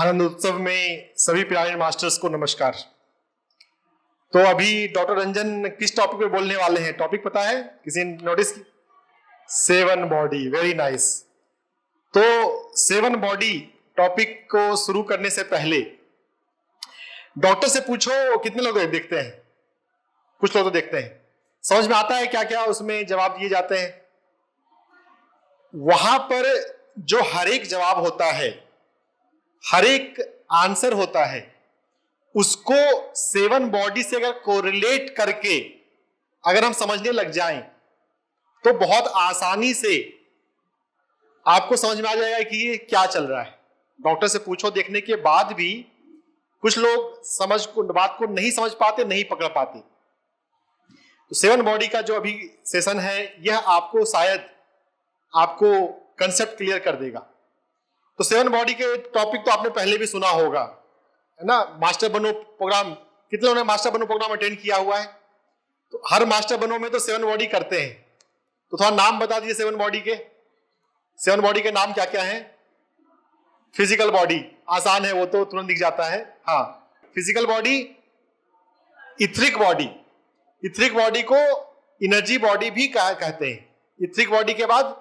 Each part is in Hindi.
आनंद उत्सव में सभी पिरामिड मास्टर्स को नमस्कार। तो अभी डॉक्टर रंजन किस टॉपिक पे बोलने वाले हैं? टॉपिक पता है? किसी ने नोटिस की? 7 बॉडी। Very nice. तो 7 बॉडी टॉपिक को शुरू करने से पहले डॉक्टर से पूछो कितने लोग देखते हैं? कुछ लोग तो देखते हैं। समझ में आता है क्या क्या उसमें जवाब दिए जाते हैं? वहां पर जो हर एक जवाब होता है, हर एक आंसर होता है, उसको 7 बॉडी से अगर कोरिलेट करके अगर हम समझने लग जाएं तो बहुत आसानी से आपको समझ में आ जाएगा कि ये क्या चल रहा है। डॉक्टर से पूछो देखने के बाद भी कुछ लोग बात को नहीं समझ पाते, नहीं पकड़ पाते। तो 7 बॉडी का जो अभी सेशन है यह आपको शायद आपको कंसेप्ट क्लियर कर देगा। तो 7 बॉडी के टॉपिक तो आपने पहले भी सुना होगा, है ना? मास्टर बनो प्रोग्राम, कितने लोगों ने मास्टर बनो प्रोग्राम अटेंड किया हुआ है? तो हर मास्टर बनो में तो 7 बॉडी करते हैं। तो थोड़ा नाम बता दीजिए 7 बॉडी के। 7 बॉडी के नाम क्या क्या हैं? फिजिकल बॉडी आसान है, वो तो तुरंत दिख जाता है। हाँ, physical body, etheric body, etheric body को एनर्जी बॉडी भी कहते हैं। इथरिक बॉडी के बाद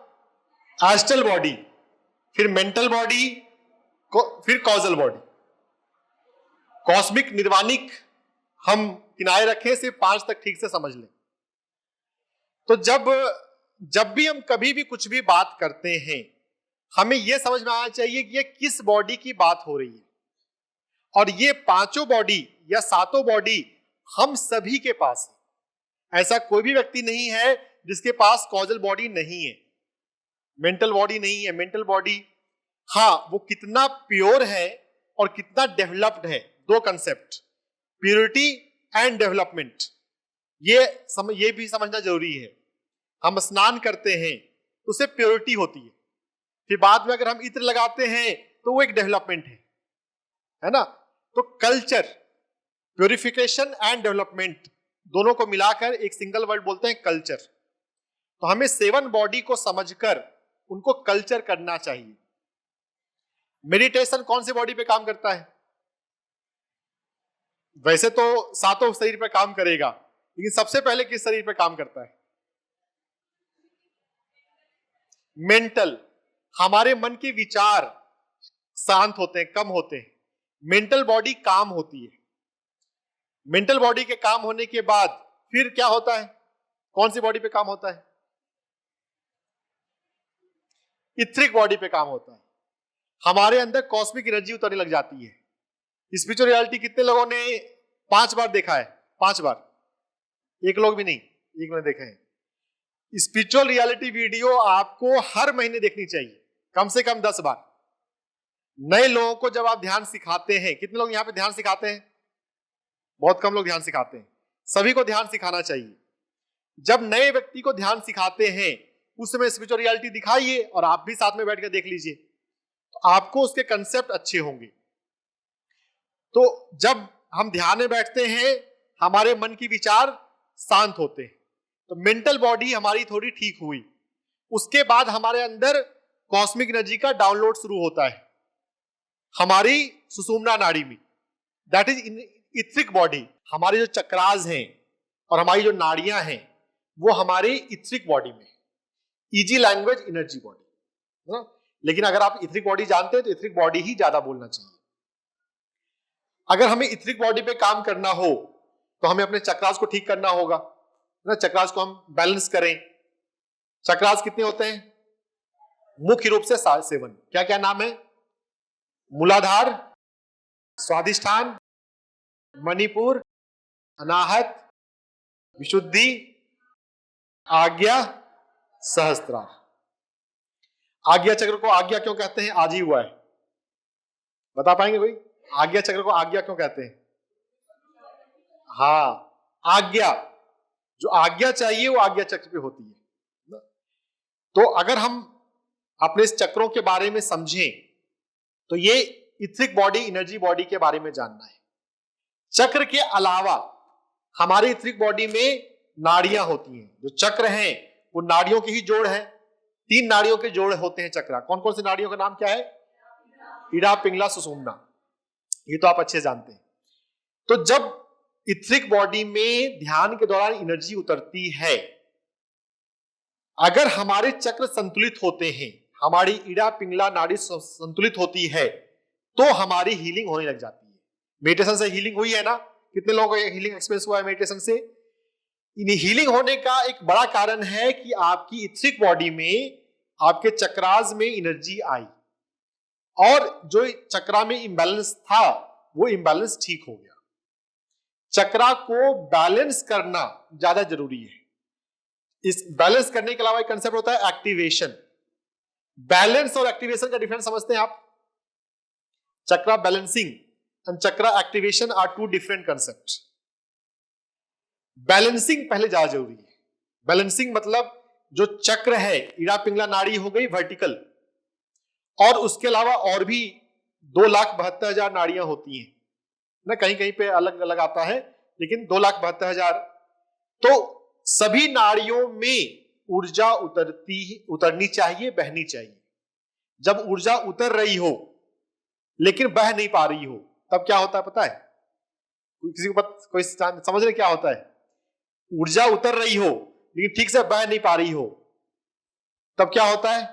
एस्ट्रल बॉडी, फिर मेंटल बॉडी, फिर कॉजल बॉडी। कॉस्मिक, निर्वाणिक हम किनारे रखें, सिर्फ 5 तक ठीक से समझ लें। तो जब भी हम कभी भी कुछ भी बात करते हैं, हमें यह समझ में आना चाहिए कि ये किस बॉडी की बात हो रही है। और ये 5 बॉडी या 7 बॉडी हम सभी के पास है। ऐसा कोई भी व्यक्ति नहीं है जिसके पास कॉजल बॉडी नहीं है, मेंटल बॉडी नहीं है। मेंटल बॉडी, हाँ, वो कितना प्योर है और कितना डेवलप्ड है, 2 कंसेप्ट, प्योरिटी एंड डेवलपमेंट, ये भी समझना जरूरी है। हम स्नान करते हैं तो उससे प्योरिटी होती है, फिर बाद में अगर हम इत्र लगाते हैं तो वो एक डेवलपमेंट है ना? तो कल्चर, प्योरिफिकेशन एंड डेवलपमेंट दोनों को मिलाकर एक सिंगल वर्ड बोलते हैं कल्चर। तो हमें 7 बॉडी को समझकर उनको कल्चर करना चाहिए। मेडिटेशन कौन सी बॉडी पे काम करता है? वैसे तो 7 शरीर पे काम करेगा, लेकिन सबसे पहले किस शरीर पे काम करता है? मेंटल। हमारे मन के विचार शांत होते हैं, कम होते हैं, मेंटल बॉडी काम होती है। मेंटल बॉडी के काम होने के बाद फिर क्या होता है? कौन सी बॉडी पे काम होता है? इथरिक बॉडी पे काम होता है। हमारे अंदर कॉस्मिक एनर्जी उतरने लग जाती है। स्पिरिचुअल रियलिटी कितने लोगों ने 5 बार देखा है? 5 बार? एक लोग भी नहीं, एक ने देखा है। स्पिरिचुअल रियलिटी वीडियो आपको हर महीने देखनी चाहिए, कम से कम 10 बार। नए लोगों को जब आप ध्यान सिखाते हैं, कितने लोग यहाँ पे ध्यान सिखाते हैं? बहुत कम लोग ध्यान सिखाते हैं। सभी को ध्यान सिखाना चाहिए। जब नए व्यक्ति को ध्यान सिखाते हैं उस समय स्पिरिचुअल रियलिटी दिखाइए और आप भी साथ में बैठ कर देख लीजिए, तो आपको उसके कंसेप्ट अच्छे होंगे। तो जब हम ध्यान में बैठते हैं हमारे मन की विचार शांत होते हैं, तो मेंटल बॉडी हमारी थोड़ी ठीक हुई। उसके बाद हमारे अंदर कॉस्मिक एनर्जी का डाउनलोड शुरू होता है हमारी सुषुम्ना नाड़ी में, दैट इज इथरिक बॉडी। हमारे जो चक्रास हैं और हमारी जो नाड़ियां हैं वो हमारी इथरिक बॉडी में, इजी लैंग्वेज एनर्जी बॉडी। लेकिन अगर आप इथरिक बॉडी जानते हैं तो इथरिक बॉडी ही ज्यादा बोलना चाहिए। अगर हमें इथरिक बॉडी पे काम करना हो तो हमें अपने चक्रास को ठीक करना होगा ना, चक्रास को हम बैलेंस करें। चक्रास कितने होते हैं? मुख्य रूप से 7। क्या क्या नाम है? मूलाधार, स्वादिष्ठान, मणिपुर, अनाहत, विशुद्धि, आज्ञा, सहस्त्रार। आज्ञा चक्र को आज्ञा क्यों कहते हैं? आज ही हुआ है, बता पाएंगे कोई? आज्ञा चक्र को आज्ञा क्यों कहते हैं? हाँ, आज्ञा, जो आज्ञा चाहिए वो आज्ञा चक्र पे होती है। तो अगर हम अपने इस चक्रों के बारे में समझें तो ये इथरिक बॉडी, एनर्जी बॉडी के बारे में जानना है। चक्र के अलावा हमारी इथरिक बॉडी में नाड़ियां होती हैं। जो चक्र हैं वो नाड़ियों की ही जोड़ है। 3 नाड़ियों के जोड़ होते हैं चक्र। कौन कौन सी नाड़ियों का नाम क्या है? इड़ा, पिंगला, सुषुम्ना। ये तो आप अच्छे जानते हैं। तो जब इथरिक बॉडी में ध्यान के दौरान एनर्जी उतरती है, अगर हमारे चक्र संतुलित होते हैं, हमारी इड़ा पिंगला नाड़ी संतुलित होती है, तो हमारी हीलिंग होने लग जाती है। मेडिटेशन से हीलिंग हुई है ना? कितने लोगों को हीलिंग एक्सपीरियंस हुआ है मेडिटेशन से? हीलिंग होने का एक बड़ा कारण है कि आपकी इथरिक बॉडी में, आपके चक्रास में एनर्जी आई और जो चक्रा में इंबैलेंस था वो इंबैलेंस ठीक हो गया। चक्रा को बैलेंस करना ज्यादा जरूरी है। इस बैलेंस करने के अलावा एक कंसेप्ट होता है एक्टिवेशन। बैलेंस और एक्टिवेशन का डिफरेंस समझते हैं आप? Chakra balancing and chakra activation are two different concept. Balancing पहले ज्यादा जरूरी है। बैलेंसिंग मतलब जो चक्र है, इड़ा पिंगला नाड़ी हो गई वर्टिकल, और उसके अलावा और भी 2,72,000 नाड़ियां होती हैं ना, कहीं कहीं पे अलग अलग आता है, लेकिन 2,72,000। तो सभी नाड़ियों में ऊर्जा उतरनी चाहिए, बहनी चाहिए। जब ऊर्जा उतर रही हो लेकिन बह नहीं पा रही हो, तब क्या होता है पता है? किसी को कोई समझ रहे क्या होता है? ऊर्जा उतर रही हो लेकिन ठीक से बह नहीं पा रही हो, तब क्या होता है?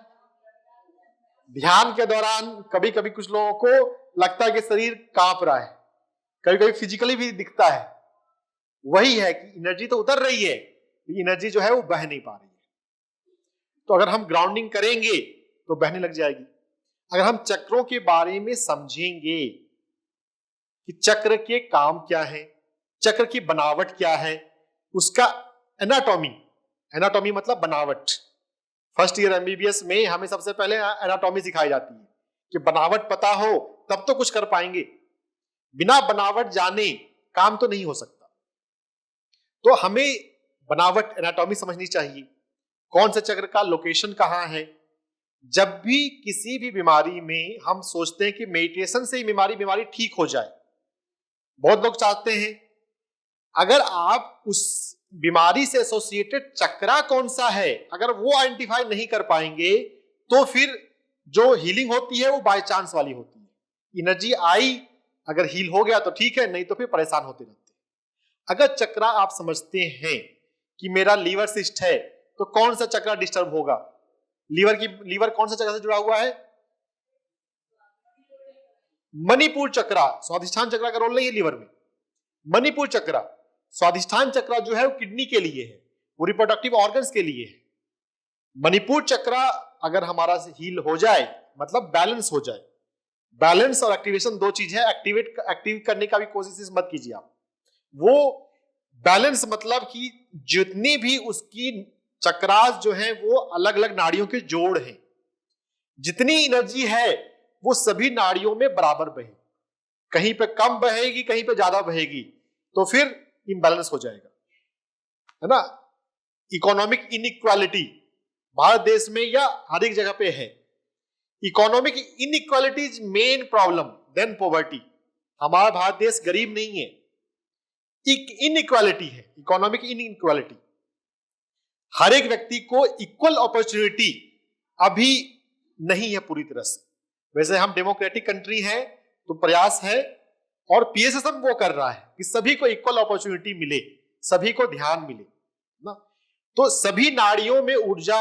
ध्यान के दौरान कभी कभी कुछ लोगों को लगता है कि शरीर कांप रहा है, कभी कभी फिजिकली भी दिखता है। वही है कि एनर्जी तो उतर रही है, एनर्जी जो है वो बह नहीं पा रही है। तो अगर हम ग्राउंडिंग करेंगे तो बहने लग जाएगी। अगर हम चक्रों के बारे में समझेंगे कि चक्र के काम क्या है, चक्र की बनावट क्या है, उसका एनाटॉमी मतलब बनावट। फर्स्ट ईयर एमबीबीएस में हमें सबसे पहले एनाटॉमी सिखाई जाती है कि बनावट पता हो तब तो कुछ कर पाएंगे, बिना बनावट जाने काम तो नहीं हो सकता। तो हमें बनावट एनाटॉमी समझनी चाहिए, कौन से चक्र का लोकेशन कहां है। जब भी किसी भी बीमारी में हम सोचते हैं कि मेडिटेशन से ही बीमारी ठीक हो जाए, बहुत लोग चाहते हैं। अगर आप उस बीमारी से एसोसिएटेड चक्रा कौन सा है, अगर वो आइडेंटिफाई नहीं कर पाएंगे, तो फिर जो हीलिंग होती है वो बाय चांस वाली होती है। एनर्जी आई, अगर हील हो गया तो ठीक है, नहीं तो फिर परेशान होते रहते हैं। अगर चक्रा आप समझते हैं कि मेरा लीवर सिस्ट है, तो कौन सा चक्रा डिस्टर्ब होगा? लीवर कौन सा चक्र से जुड़ा हुआ है? मणिपुर चक्रा। स्वादिष्ठान चक्रा का रोल नहीं है लीवर में। मणिपुर चक्रा, स्वादिष्ठान चक्रा जो है वो किडनी के लिए है, वो रिप्रोडक्टिव ऑर्गन्स के लिए है। मणिपुर चक्रा अगर हमारा हील हो जाए, मतलब बैलेंस हो जाए। बैलेंस और एक्टिवेशन दो चीज है। एक्टिव करने का भी कोशिश मत कीजिए आप। वो बैलेंस मतलब कि जितनी भी उसकी चक्रास जो है वो अलग अलग नाड़ियों के जोड़ हैं, जितनी एनर्जी है वो सभी नाड़ियों में बराबर बहे। कहीं पे कम बहेगी, कहीं पे ज्यादा बहेगी, तो फिर इम्बैलेंस हो जाएगा, है ना। इकोनॉमिक इनइक्वालिटी भारत देश में या हर एक जगह पे है। Economic inequality is main problem than poverty. हमारा भारत देश गरीब नहीं है, इनइक्वालिटी है, इकोनॉमिक इनइक्वालिटी। हर एक व्यक्ति को इक्वल अपॉर्चुनिटी अभी नहीं है पूरी तरह से। वैसे हम डेमोक्रेटिक कंट्री है तो प्रयास है, और पीएसएसएम वो कर रहा है कि सभी को इक्वल अपॉर्चुनिटी मिले, सभी को ध्यान मिले ना। तो सभी नाड़ियों में ऊर्जा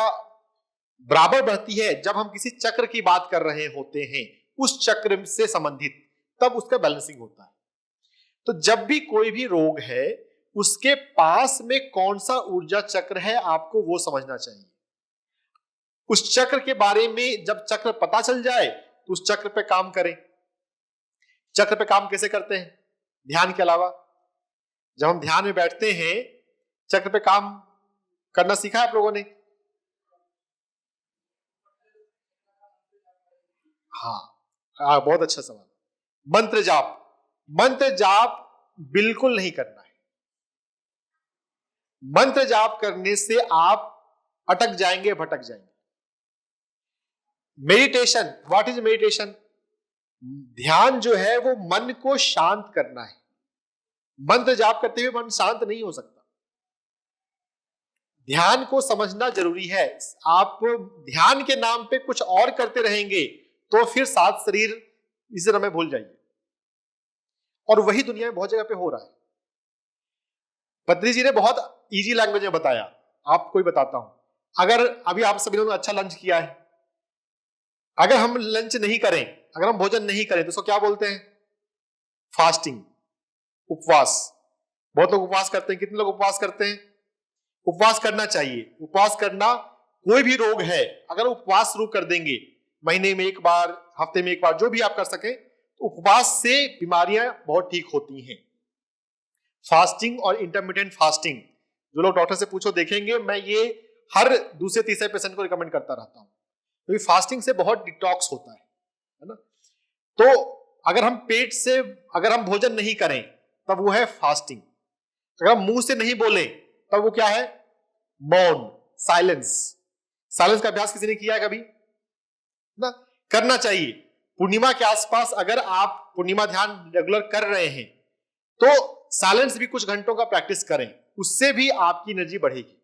बराबर बढ़ती है। जब हम किसी चक्र की बात कर रहे होते हैं, उस चक्र से संबंधित, तब उसका बैलेंसिंग होता है। तो जब भी कोई भी रोग है, उसके पास में कौन सा ऊर्जा चक्र है, आपको वो समझना चाहिए। उस चक्र के बारे में जब चक्र पता चल जाए तो उस चक्र पे काम करें। चक्र पे काम कैसे करते हैं? ध्यान के अलावा जब हम ध्यान में बैठते हैं, चक्र पे काम करना सीखा है आप लोगों ने? हाँ, बहुत अच्छा सवाल। मंत्र जाप बिल्कुल नहीं करना है। मंत्र जाप करने से आप अटक जाएंगे, भटक जाएंगे। Meditation, what is meditation? ध्यान जो है वो मन को शांत करना है। मंत्र जाप करते हुए मन शांत नहीं हो सकता। ध्यान को समझना जरूरी है। आप ध्यान के नाम पे कुछ और करते रहेंगे तो फिर सात शरीर इस समय भूल जाइए। और वही दुनिया में बहुत जगह पे हो रहा है। पत्री जी ने बहुत इजी लैंग्वेज में बताया, आपको ही बताता हूं। अगर अभी आप सभी लोगों ने अच्छा लंच किया है, अगर हम लंच नहीं करें, अगर हम भोजन नहीं करें तो उसको क्या बोलते हैं? फास्टिंग, उपवास। बहुत लोग उपवास करते हैं। कितने लोग उपवास करते हैं? उपवास करना चाहिए। उपवास करना, कोई भी रोग है अगर उपवास शुरू कर देंगे, महीने में एक बार, हफ्ते में एक बार, जो भी आप कर सके, तो उपवास से बीमारियां बहुत ठीक होती हैं। फास्टिंग और इंटरमिटेंट फास्टिंग, जो लोग डॉक्टर से पूछो देखेंगे, मैं ये हर दूसरे तीसरे पेशेंट को रिकमेंड करता रहता हूं, क्योंकि फास्टिंग से बहुत डिटॉक्स होता है ना। तो अगर हम पेट से, अगर हम भोजन नहीं करें तब वो है फास्टिंग। अगर हम मुंह से नहीं बोले तब वो क्या है? मौन, साइलेंस। साइलेंस का अभ्यास किसी ने किया है कभी ना? करना चाहिए। पूर्णिमा के आसपास अगर आप पूर्णिमा ध्यान रेगुलर कर रहे हैं तो साइलेंस भी कुछ घंटों का प्रैक्टिस करें, उससे भी आपकी एनर्जी बढ़ेगी।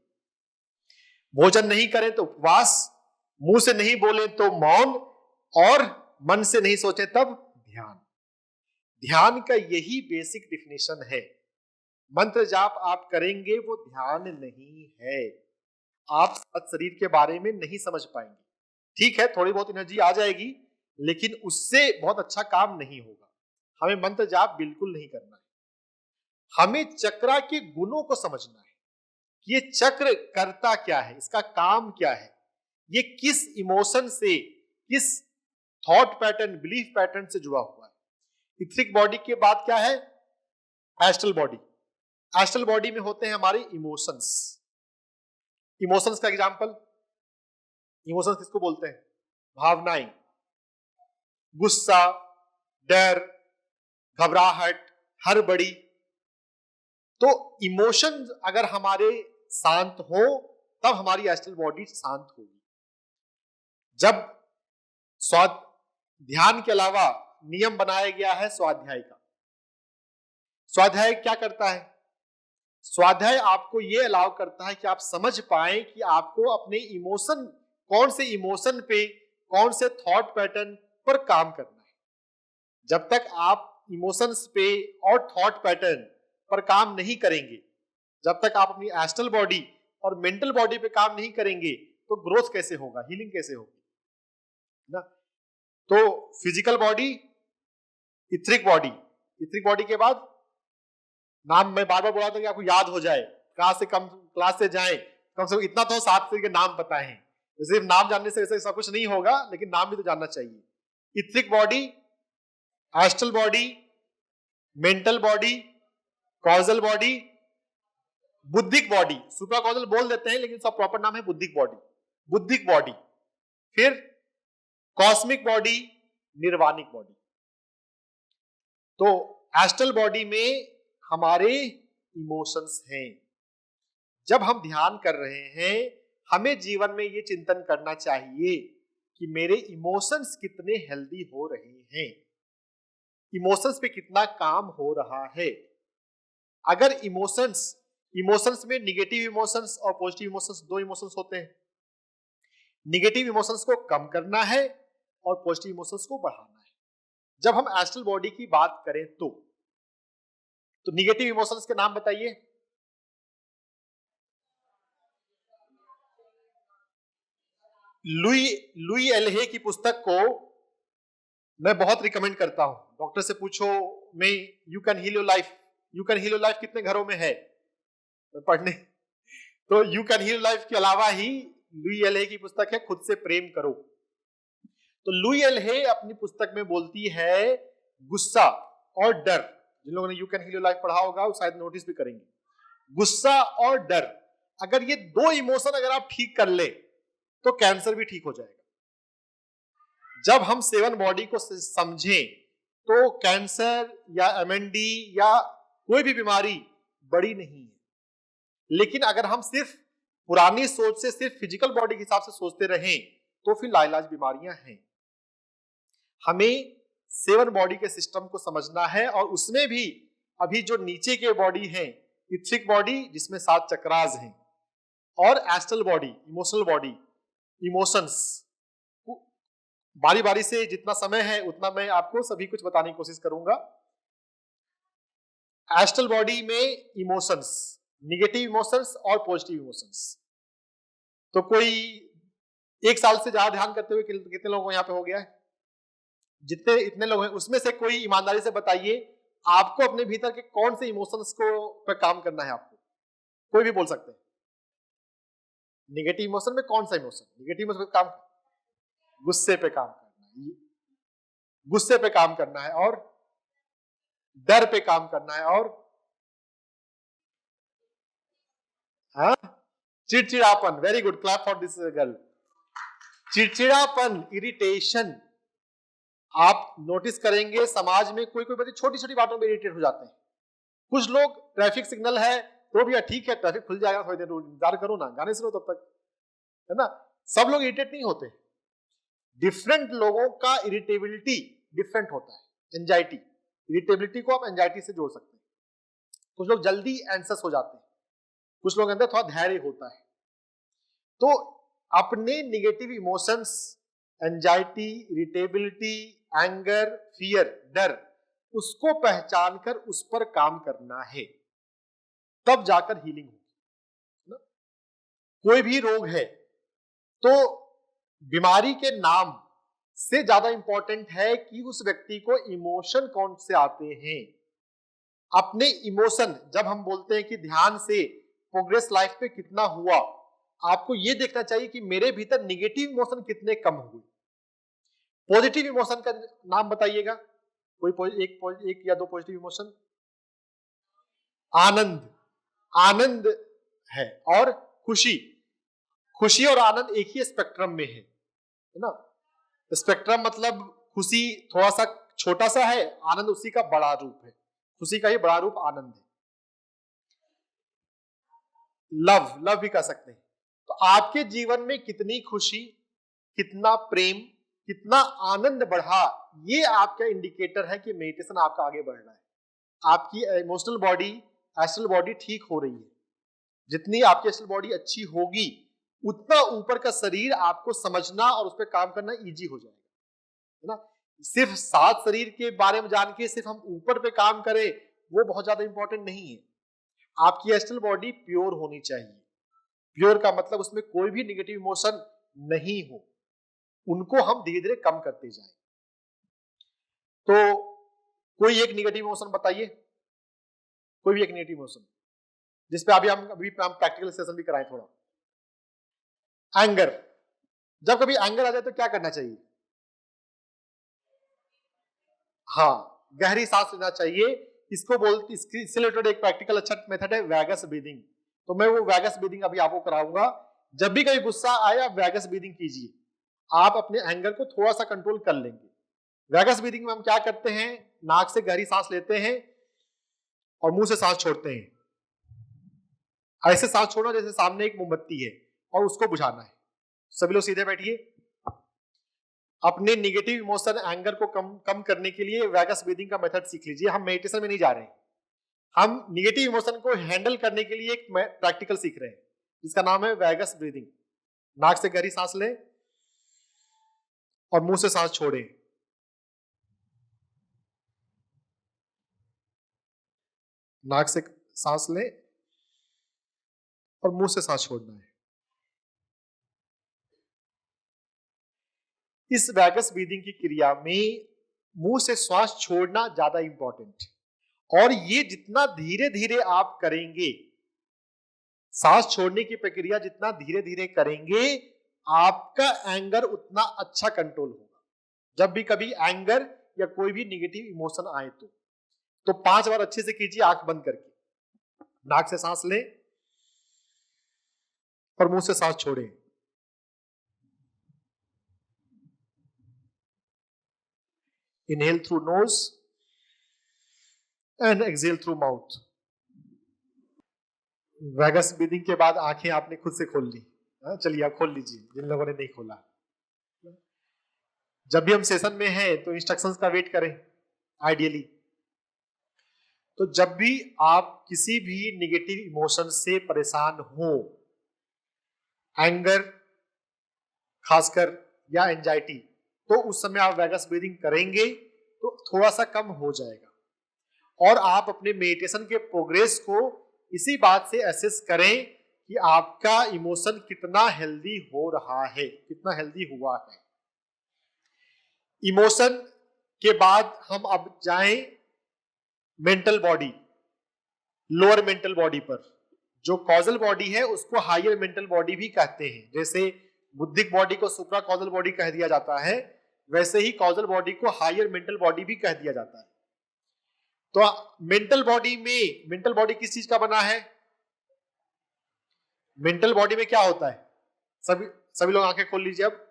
भोजन नहीं करें तो उपवास, मुंह से नहीं बोले तो मौन, और मन से नहीं सोचे तब ध्यान। ध्यान का यही बेसिक डिफिनेशन है। मंत्र जाप आप करेंगे वो ध्यान नहीं है। आप शरीर के बारे में नहीं समझ पाएंगे। ठीक है, थोड़ी बहुत एनर्जी आ जाएगी, लेकिन उससे बहुत अच्छा काम नहीं होगा। हमें मंत्र जाप बिल्कुल नहीं करना है। हमें चक्रा के गुणों को समझना है कि ये चक्र करता क्या है, इसका काम क्या है, ये किस इमोशन से, किस थॉट पैटर्न, बिलीफ पैटर्न से जुड़ा हुआ है। इथरिक बॉडी के बाद क्या है? Astral body. एस्ट्रल बॉडी में होते हैं हमारे इमोशंस। इमोशंस का एग्जांपल, इमोशंस किसको बोलते हैं? भावनाएं, गुस्सा, डर, घबराहट, हड़बड़ी। तो इमोशंस अगर हमारे शांत हो तब हमारी एस्ट्रल बॉडी शांत होगी। जब ध्यान के अलावा नियम बनाया गया है स्वाध्याय का। स्वाध्याय क्या करता है? स्वाध्याय आपको यह अलाउ करता है कि आप समझ पाए कि आपको अपने इमोशन, कौन से इमोशन पे, कौन से थॉट पैटर्न पर काम करना है। जब तक आप इमोशंस पे और थॉट पैटर्न पर काम नहीं करेंगे, जब तक आप अपनी एस्ट्रल बॉडी और मेंटल बॉडी पे काम नहीं करेंगे, तो ग्रोथ कैसे होगा, हीलिंग कैसे होगी ना। तो physical body, etheric body. Etheric body के बाद नाम मैं बार बार बोला था कि आपको याद हो जाए, क्लास से जाएं, कम से कम इतना तो 7 के नाम पता है। सिर्फ नाम जानने से ऐसा सब कुछ नहीं होगा, लेकिन नाम भी तो जानना चाहिए। Etheric body, astral body, mental body, causal body, बुद्धिक बॉडी। सुप्रा कॉजल बोल देते हैं, लेकिन सब प्रॉपर नाम है बुद्धिक बॉडी। बुद्धिक बॉडी, फिर कॉस्मिक बॉडी, निर्वाणिक बॉडी। तो एस्ट्रल बॉडी में हमारे इमोशंस हैं। जब हम ध्यान कर रहे हैं, हमें जीवन में ये चिंतन करना चाहिए कि मेरे इमोशंस कितने हेल्दी हो रहे हैं, इमोशंस पे कितना काम हो रहा है। अगर इमोशंस में निगेटिव इमोशंस और पॉजिटिव इमोशंस, 2 इमोशंस होते हैं। निगेटिव इमोशंस को कम करना है और पॉजिटिव इमोशंस को बढ़ाना है। जब हम एस्ट्रल बॉडी की बात करें तो निगेटिव इमोशंस के नाम बताइए। लुई एल्हे की पुस्तक को मैं बहुत रिकमेंड करता हूं। डॉक्टर से पूछो में you can heal your life, you can heal your life कितने घरों में है पढ़ने? तो यू कैन हील लाइफ के अलावा ही लुई एल्हे की पुस्तक है खुद से प्रेम करो। तो लुई एल्हे अपनी पुस्तक में बोलती है गुस्सा और डर। जिन लोगों ने you can heal your life पढ़ा होगा वो शायद नोटिस भी करेंगे। गुस्सा और डर, अगर ये 2 इमोशन अगर आप ठीक कर ले तो कैंसर भी ठीक हो जाएगा। जब हम 7 बॉडी को समझें तो कैंसर या एमएनडी या कोई भी बीमारी बड़ी नहीं है। लेकिन अगर हम सिर्फ पुरानी सोच से सिर्फ फिजिकल बॉडी के हिसाब से सोचते रहें तो फिर लाइलाज बीमारियां हैं। हमें 7 बॉडी के सिस्टम को समझना है, और उसमें भी अभी जो नीचे के बॉडी हैं, इथरिक बॉडी जिसमें 7 चक्रास हैं, और astral body, emotional body, emotions. बारी बारी से जितना समय है उतना मैं आपको सभी कुछ बताने की कोशिश करूंगा। एस्ट्रल बॉडी में इमोशंस, निगेटिव इमोशंस और पॉजिटिव इमोशंस। तो कोई 1 साल से ज्यादा ध्यान करते हुए कितने लोगों को यहाँ पे हो गया है? जितने इतने लोग हैं उसमें से कोई ईमानदारी से बताइए आपको अपने भीतर के कौन से इमोशंस को पे काम करना है आपको? कोई भी बोल सकते हैं। निगेटिव इमोशन में कौन सा इमोशन? निगेटिव इमोशन पे काम, गुस्से पे काम करना है, गुस्से पे काम करना है, और डर पे काम करना है, और हाँ, चिड़चिड़ापन। Very good, clap for this girl. चिड़चिड़ापन, इरिटेशन। आप नोटिस करेंगे समाज में कोई कोई बच्चे छोटी छोटी बातों में इरिटेट हो जाते हैं। कुछ लोग ट्रैफिक सिग्नल है तो भी ठीक है, ट्रैफिक खुल जाएगा, थोड़ी देर इंतजार करो ना, गाने सुनो तब तक, है ना। सब लोग इरिटेट नहीं होते, डिफरेंट लोगों का इरिटेबिलिटी डिफरेंट होता है। एंजाइटी, इरिटेबिलिटी को आप एंजाइटी से जोड़ सकते हैं। कुछ लोग जल्दी एंग्जियस हो जाते हैं, कुछ लोग अंदर थोड़ा धैर्य होता है। तो अपने negative emotions, anxiety, irritability, anger, fear, डर, उसको पहचान कर उस पर काम करना है, तब जाकर हीलिंग होगी। कोई भी रोग है तो बीमारी के नाम से ज्यादा इंपॉर्टेंट है कि उस व्यक्ति को इमोशन कौन से आते हैं। अपने इमोशन, जब हम बोलते हैं कि ध्यान से प्रोग्रेस लाइफ पे कितना हुआ, आपको यह देखना चाहिए कि मेरे भीतर निगेटिव इमोशन कितने कम हुए। पॉजिटिव इमोशन का नाम बताइएगा, कोई एक या दो पॉजिटिव इमोशन। आनंद, आनंद है, और खुशी। खुशी और आनंद एक ही स्पेक्ट्रम में है ना। स्पेक्ट्रम मतलब खुशी थोड़ा सा छोटा सा है, आनंद उसी का बड़ा रूप है, खुशी का ही बड़ा रूप आनंद है। लव, लव भी कह सकते हैं। तो आपके जीवन में कितनी खुशी, कितना प्रेम, कितना आनंद बढ़ा, ये आपका इंडिकेटर है कि मेडिटेशन आपका आगे बढ़ रहा है। आपकी इमोशनल बॉडी, एस्ट्रल बॉडी ठीक हो रही है। जितनी आपकी एस्ट्रल बॉडी अच्छी होगी उतना ऊपर का शरीर आपको समझना और उस पर काम करना इजी हो जाएगा, है ना। सिर्फ 7 शरीर के बारे में जान के सिर्फ हम ऊपर पे काम करें वो बहुत ज्यादा इंपॉर्टेंट नहीं है। आपकी एस्ट्रल बॉडी प्योर होनी चाहिए। प्योर का मतलब उसमें कोई भी निगेटिव इमोशन नहीं हो, उनको हम धीरे धीरे कम करते जाएं। तो कोई एक निगेटिव इमोशन बताइए, कोई भी एक निगेटिव इमोशन जिसपे हम प्रैक्टिकल सेशन भी कराएं थोड़ा। एंगर, जब कभी एंगर आ जाए तो क्या करना चाहिए? हाँ, गहरी सांस लेना चाहिए। इससे रिलेटेड एक प्रैक्टिकल अच्छा मेथड है वैगस ब्रीदिंग। तो मैं वो वैगस ब्रीदिंग अभी आपको कराऊंगा। जब भी कभी गुस्सा आया वैगस ब्रीदिंग कीजिए, आप अपने एंगर को थोड़ा सा कंट्रोल कर लेंगे। वैगस ब्रीदिंग में हम क्या करते हैं, नाक से गहरी सांस लेते हैं और मुंह से सांस छोड़ते हैं। ऐसे सांस छोड़ना जैसे सामने एक मोमबत्ती है और उसको बुझाना है। सभी लोग सीधे बैठिए। अपने निगेटिव इमोशन, एंगर को कम करने के लिए वैगस ब्रीदिंग का मेथड सीख लीजिए। हम मेडिटेशन में नहीं जा रहे हैं, हम निगेटिव इमोशन को हैंडल करने के लिए एक प्रैक्टिकल सीख रहे हैं जिसका नाम है वैगस ब्रीदिंग। नाक से गहरी सांस लें और मुंह से सांस छोड़ें। नाक से सांस लें और मुंह से सांस छोड़ना है। इस वैगस ब्रीदिंग की क्रिया में मुंह से श्वास छोड़ना ज्यादा इंपॉर्टेंट है, और ये जितना धीरे धीरे आप करेंगे, सांस छोड़ने की प्रक्रिया जितना धीरे धीरे करेंगे, आपका एंगर उतना अच्छा कंट्रोल होगा। जब भी कभी एंगर या कोई भी निगेटिव इमोशन आए तो 5 बार अच्छे से कीजिए, आंख बंद करके। नाक से सांस लें और मुंह से सांस छोड़ें। Inhale through nose and exhale through mouth. Vagus breathing के बाद आंखें आपने खुद से खोल ली। चलिए आप खोल लीजिए जिन लोगों ने नहीं खोला। जब भी हम सेशन में हैं तो इंस्ट्रक्शंस का वेट करें आइडियली। तो जब भी आप किसी भी निगेटिव इमोशन से परेशान हो, एंगर खासकर या एंजाइटी, तो उस समय आप वैगस ब्रीदिंग करेंगे तो थोड़ा सा कम हो जाएगा। और आप अपने मेडिटेशन के प्रोग्रेस को इसी बात से असेस करें कि आपका इमोशन कितना हेल्दी हो रहा है, कितना हेल्दी हुआ है। इमोशन के बाद हम अब जाएं mental body, lower mental body पर। जो कॉजल बॉडी है उसको हायर मेंटल बॉडी भी कहते हैं। जैसे बुद्धिक बॉडी को सुप्रा कॉजल बॉडी कह दिया जाता है, वैसे ही कॉजल बॉडी को हायर मेंटल बॉडी भी कह दिया जाता है। तो मेंटल बॉडी में, मेंटल बॉडी किस चीज का बना है? मेंटल बॉडी में क्या होता है? सभी लोग आंखें खोल लीजिए अब।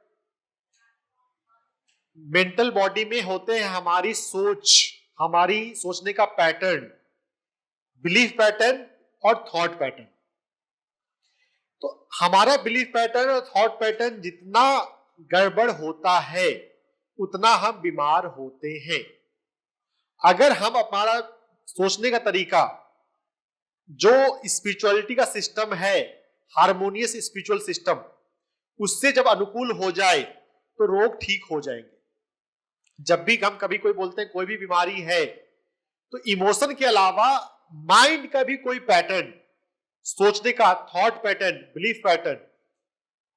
मेंटल बॉडी में होते हैं हमारी सोच, हमारी सोचने का पैटर्न, बिलीफ पैटर्न और थॉट पैटर्न। तो हमारा बिलीफ पैटर्न और थॉट पैटर्न जितना गड़बड़ होता है उतना हम बीमार होते हैं। अगर हम हमारा सोचने का तरीका, जो स्पिरिचुअलिटी का सिस्टम है, हार्मोनियस स्पिरिचुअल सिस्टम, उससे जब अनुकूल हो जाए तो रोग ठीक हो जाएंगे। जब भी हम कभी कोई बोलते हैं कोई भी बीमारी है, तो इमोशन के अलावा माइंड का भी कोई पैटर्न, सोचने का थॉट पैटर्न, बिलीफ पैटर्न,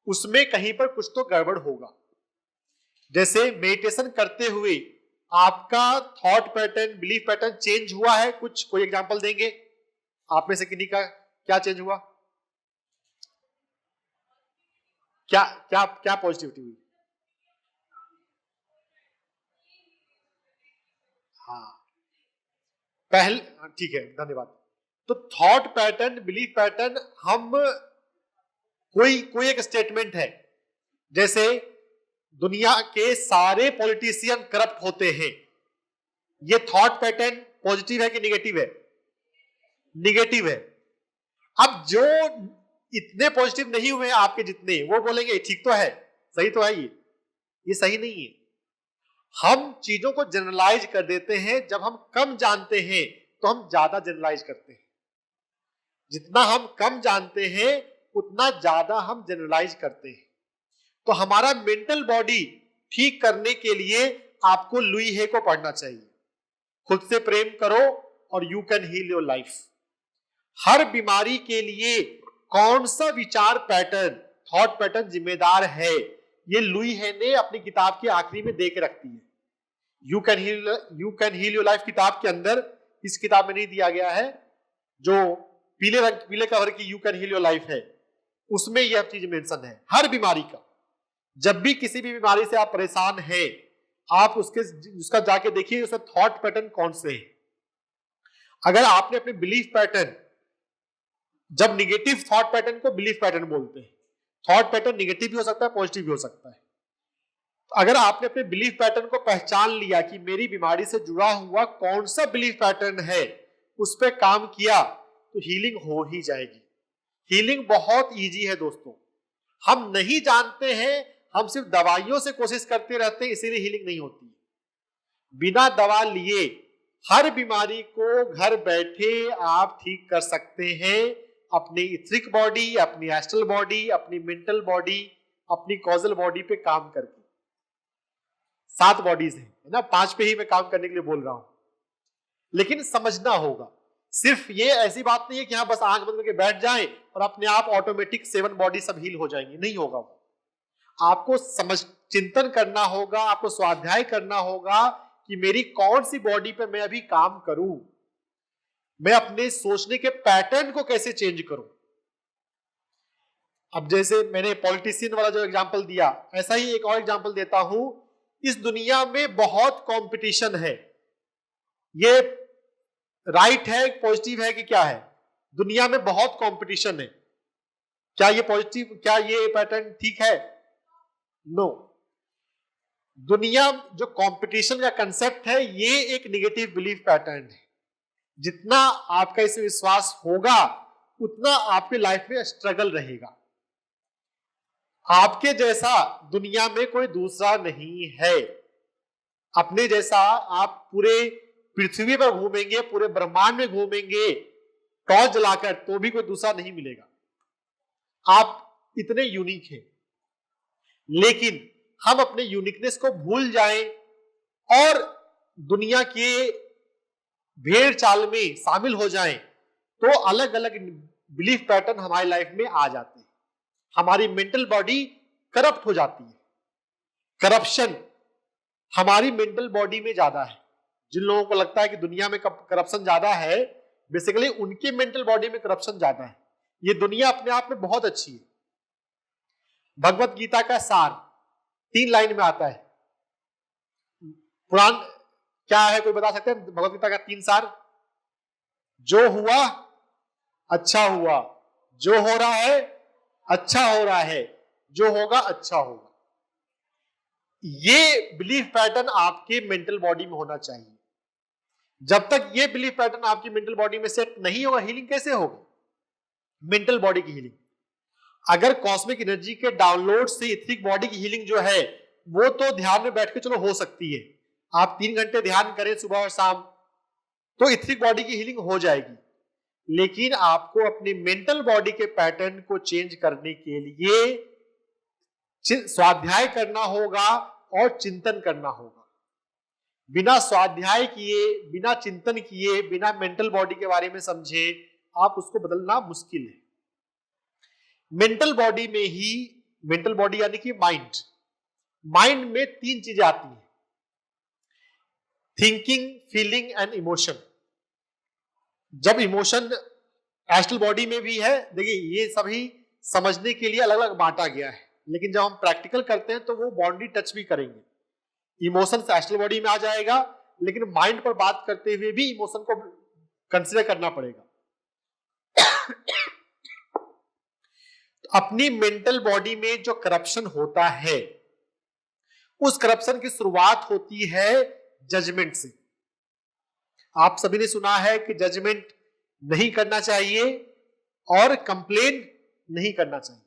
उसमें कहीं पर कुछ तो गड़बड़ होगा। जैसे मेडिटेशन करते हुए आपका thought pattern, belief pattern change हुआ है, कुछ कोई एग्जांपल देंगे आप में से किन्हीं का? क्या चेंज हुआ? क्या क्या क्या पॉजिटिविटी हुई? हाँ, पहले, ठीक है, धन्यवाद। तो थॉट पैटर्न, बिलीफ पैटर्न, हम कोई एक स्टेटमेंट है, जैसे दुनिया के सारे पॉलिटिशियन करप्ट होते हैं, ये थॉट पैटर्न पॉजिटिव है कि निगेटिव है? निगेटिव है। अब जो इतने पॉजिटिव नहीं हुए आपके जितने, वो बोलेंगे ठीक तो है, सही तो है, ये सही नहीं है। हम चीजों को जनरलाइज कर देते हैं। जब हम कम जानते हैं तो हम ज्यादा जनरलाइज करते हैं। जितना हम कम जानते हैं उतना ज्यादा हम जनरलाइज करते हैं। तो हमारा मेंटल बॉडी ठीक करने के लिए आपको लुई हे को पढ़ना चाहिए, खुद से प्रेम करो और you can heal your life. हर बीमारी के लिए कौन सा विचार पैटर्न, थॉट पैटर्न जिम्मेदार है, ये लुई हे ने अपनी किताब के आखिरी में दे के रखती है। You can heal your life किताब के अंदर, इस किताब में नहीं दिया गया है, जो पीले कवर की you can heal your life है, उसमें यह चीज मेंशन है। हर बीमारी का, जब भी किसी भी बीमारी से आप परेशान हैं, आप उसका जाके देखिए उसका थॉट पैटर्न कौन से है। अगर आपने अपने बिलीफ पैटर्न, जब निगेटिव थॉट पैटर्न को बिलीफ पैटर्न बोलते हैं, थॉट पैटर्न निगेटिव भी हो सकता है, पॉजिटिव भी हो सकता है। तो अगर आपने अपने बिलीफ पैटर्न को पहचान लिया कि मेरी बीमारी से जुड़ा हुआ कौन सा बिलीफ पैटर्न है, उस पर काम किया, तो हीलिंग हो ही जाएगी। हीलिंग बहुत इजी है दोस्तों, हम नहीं जानते हैं, हम सिर्फ दवाइयों से कोशिश करते रहते हैं, इसीलिए हीलिंग नहीं होती। बिना दवा लिए हर बीमारी को घर बैठे आप ठीक कर सकते हैं, अपनी इथरिक बॉडी, अपनी एस्ट्रल बॉडी, अपनी मेंटल बॉडी, अपनी कॉजल बॉडी पे काम करके। 7 बॉडीज है ना, 5 पे ही मैं काम करने के लिए बोल रहा हूं, लेकिन समझना होगा। सिर्फ ये ऐसी बात नहीं है कि हाँ बस आंख बंद करके बैठ जाएं और अपने आप ऑटोमेटिक 7 बॉडी सब हील हो जाएंगी, नहीं होगा वो। आपको चिंतन करना होगा, आपको स्वाध्याय करना होगा कि मेरी कौन सी बॉडी पे मैं अभी काम करूं, मैं अपने सोचने के पैटर्न को कैसे चेंज करूं। अब जैसे मैंने पॉलिटिशियन वाला जो एग्जांपल दिया, ऐसा ही एक और एग्जांपल देता हूं। इस दुनिया में बहुत कंपटीशन है, ये राइट है, पॉजिटिव है कि क्या है? दुनिया में बहुत कंपटीशन है। क्या ये पॉजिटिव, क्या ये पैटर्न ठीक है? नो। दुनिया जो कंपटीशन का कंसेप्ट है, ये एक नेगेटिव बिलीफ पैटर्न है। जितना आपका इसमें विश्वास होगा उतना आपके लाइफ में स्ट्रगल रहेगा। आपके जैसा दुनिया में कोई दूसरा नहीं है। अपने जैसा आप पूरे पृथ्वी पर घूमेंगे, पूरे ब्रह्मांड में घूमेंगे टॉर्च जलाकर, तो भी कोई दूसरा नहीं मिलेगा। आप इतने यूनिक हैं। लेकिन हम अपने यूनिकनेस को भूल जाएं और दुनिया के भेड़ चाल में शामिल हो जाएं तो अलग अलग बिलीफ पैटर्न हमारी लाइफ में आ जाते हैं। हमारी मेंटल बॉडी करप्ट हो जाती है। करप्शन हमारी मेंटल बॉडी में ज्यादा है। जिन लोगों को लगता है कि दुनिया में करप्शन ज्यादा है, बेसिकली उनके मेंटल बॉडी में करप्शन ज्यादा है। ये दुनिया अपने आप में बहुत अच्छी है। भगवत गीता का सार 3 लाइन में आता है। पुराण क्या है, कोई बता सकते हैं? भगवत गीता का 3 सार। जो हुआ अच्छा हुआ, जो हो रहा है अच्छा हो रहा है, जो होगा अच्छा होगा। ये बिलीफ पैटर्न आपके मेंटल बॉडी में होना चाहिए। जब तक ये बिलीफ पैटर्न आपकी मेंटल बॉडी में सेट नहीं होगा, हीलिंग कैसे होगी? मेंटल बॉडी की हीलिंग, अगर कॉस्मिक एनर्जी के डाउनलोड से इथरिक बॉडी की हीलिंग जो है वो तो ध्यान में बैठ के चलो हो सकती है। आप 3 घंटे ध्यान करें सुबह और शाम तो इथरिक बॉडी की हीलिंग हो जाएगी। लेकिन आपको अपनी मेंटल बॉडी के पैटर्न को चेंज करने के लिए स्वाध्याय करना होगा और चिंतन करना होगा। बिना स्वाध्याय किए, बिना चिंतन किए, बिना मेंटल बॉडी के बारे में समझे आप उसको बदलना मुश्किल है। मेंटल बॉडी में ही, मेंटल बॉडी यानी कि माइंड में 3 चीजें आती हैं, थिंकिंग, फीलिंग एंड इमोशन। जब इमोशन एस्ट्रल बॉडी में भी है, देखिए ये सभी समझने के लिए अलग अलग बांटा गया है, लेकिन जब हम प्रैक्टिकल करते हैं तो वो बाउंड्री टच भी करेंगे। इमोशन एस्ट्रल बॉडी में आ जाएगा, लेकिन माइंड पर बात करते हुए भी इमोशन को कंसीडर करना पड़ेगा। अपनी मेंटल बॉडी में जो करप्शन होता है, उस करप्शन की शुरुआत होती है जजमेंट से। आप सभी ने सुना है कि जजमेंट नहीं करना चाहिए और कंप्लेन नहीं करना चाहिए।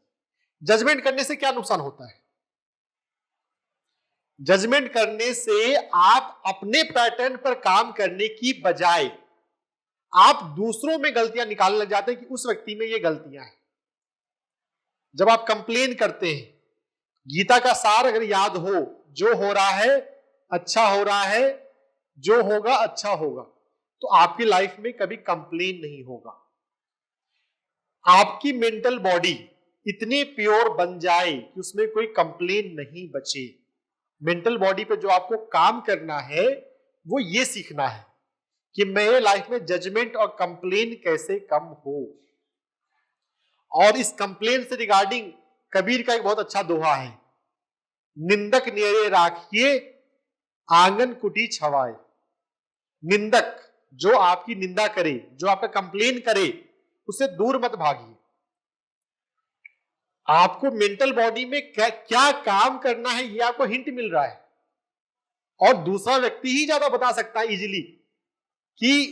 जजमेंट करने से क्या नुकसान होता है? जजमेंट करने से आप अपने पैटर्न पर काम करने की बजाय आप दूसरों में गलतियां निकालने लग जाते हैं कि उस व्यक्ति में ये गलतियां हैं। जब आप कंप्लेन करते हैं, गीता का सार अगर याद हो, जो हो रहा है अच्छा हो रहा है, जो होगा अच्छा होगा, तो आपकी लाइफ में कभी कंप्लेन नहीं होगा। आपकी मेंटल बॉडी इतनी प्योर बन जाए कि उसमें कोई कंप्लेन नहीं बचे। मेंटल बॉडी पे जो आपको काम करना है वो ये सीखना है कि मेरे लाइफ में जजमेंट और कंप्लेन कैसे कम हो। और इस कंप्लेन से रिगार्डिंग कबीर का एक बहुत अच्छा दोहा है, निंदक नेरे राखिए आंगन कुटी छवाए। निंदक जो आपकी निंदा करे, जो आपका कंप्लेन करे, उसे दूर मत भागिए। आपको मेंटल बॉडी में क्या काम करना है ये आपको हिंट मिल रहा है, और दूसरा व्यक्ति ही ज्यादा बता सकता है इजीली कि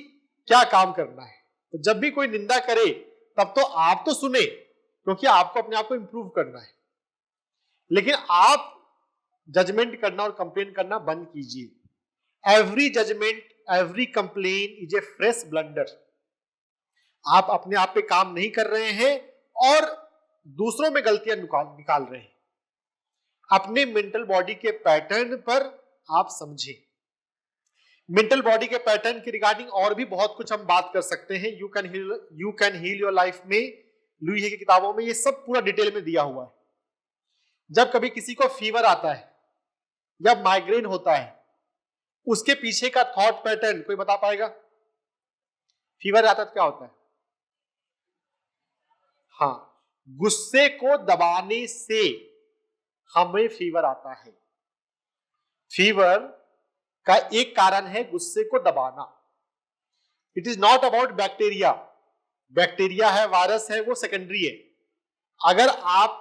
क्या काम करना है। तो जब भी कोई निंदा करे तब तो आप तो सुने, क्योंकि आपको अपने आप को इंप्रूव करना है, लेकिन आप जजमेंट करना और कंप्लेन करना बंद कीजिए। Every judgment, every complain is a fresh blunder. आप अपने आप पे काम नहीं कर रहे हैं और दूसरों में गलतियां निकाल रहे हैं। अपने मेंटल बॉडी के पैटर्न पर आप समझें। मेंटल बॉडी के पैटर्न के रिगार्डिंग और भी बहुत कुछ हम बात कर सकते हैं। You can heal your life में लुई हे की किताबों में ये सब पूरा डिटेल में दिया हुआ है। जब कभी किसी को फीवर आता है या माइग्रेन होता है, उसके पीछे का थॉट पैटर्न कोई बता पाएगा? फीवर आता है तो क्या होता है? हाँ, गुस्से को दबाने से हमें फीवर आता है। फीवर का एक कारण है गुस्से को दबाना। It is not about bacteria. Bacteria है, वायरस है, वो सेकेंडरी है। अगर आप